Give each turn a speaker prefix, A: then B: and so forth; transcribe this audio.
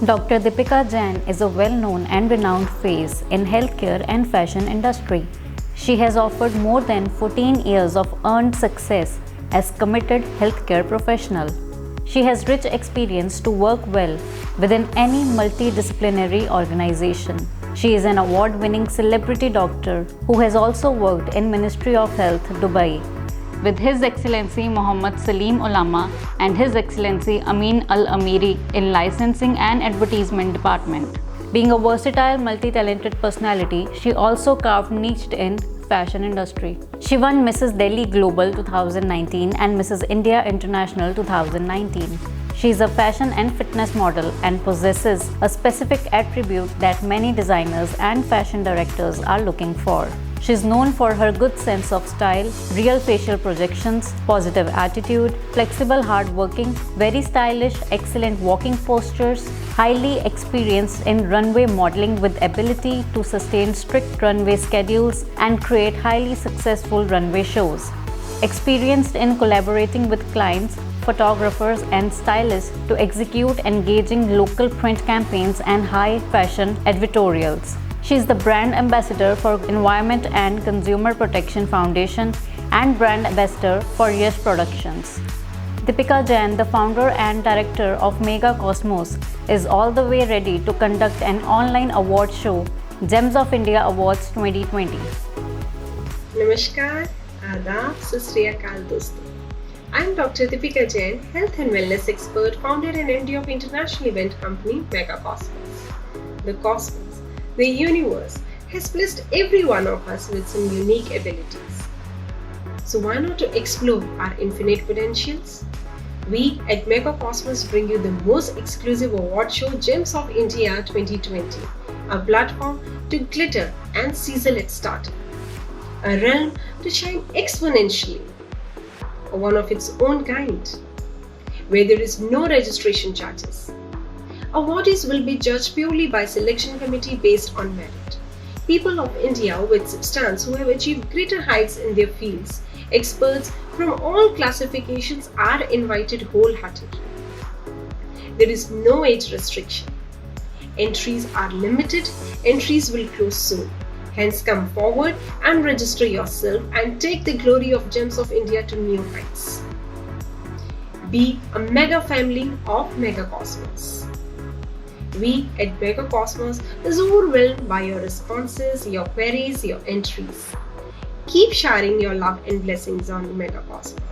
A: Dr. Deepika Jain is a well-known and renowned face in healthcare and fashion industry. She has offered more than 14 years of earned success as committed healthcare professional. She has rich experience to work well within any multidisciplinary organization. She is an award-winning celebrity doctor who has also worked in Ministry of Health, Dubai, with His Excellency Muhammad Salim Ulama and His Excellency Amin Al-Amiri in Licensing and Advertisement Department. Being a versatile, multi-talented personality, she also carved niche in fashion industry. She won Mrs. Delhi Global 2019 and Mrs. India International 2019. She is a fashion and fitness model and possesses a specific attribute that many designers and fashion directors are looking for. She is known for her good sense of style, real facial projections, positive attitude, flexible hardworking, very stylish, excellent walking postures, highly experienced in runway modeling with ability to sustain strict runway schedules and create highly successful runway shows. Experienced in collaborating with clients, photographers and stylists to execute engaging local print campaigns and high fashion editorials. She is the brand ambassador for Environment and Consumer Protection Foundation and brand ambassador for Yash Productions. Deepika Jain, the founder and director of Mega Cosmos, is all the way ready to conduct an online award show, Gems of India Awards 2020.
B: Namaskar, Adab, Sat Shri Akal dosto. I am Dr. Deepika Jain, health and wellness expert, founder and MD of international event company Mega Cosmos. The Cosmos, the universe, has blessed every one of us with some unique abilities. So why not to explore our infinite potentials? We at Mega Cosmos bring you the most exclusive award show Gems of India 2020, a platform to glitter and sizzle its stardom, a realm to shine exponentially, one of its own kind, where there is no registration charges. Awardees will be judged purely by selection committee based on merit. People of India with substance who have achieved greater heights in their fields, experts from all classifications are invited wholeheartedly. There is no age restriction. Entries are limited. Entries will close soon. Hence come forward and register yourself and take the glory of Gems of India to new heights. Be a mega family of Mega Cosmos. We at Mega Cosmos is overwhelmed by your responses, your queries, your entries. Keep sharing your love and blessings on Mega Cosmos.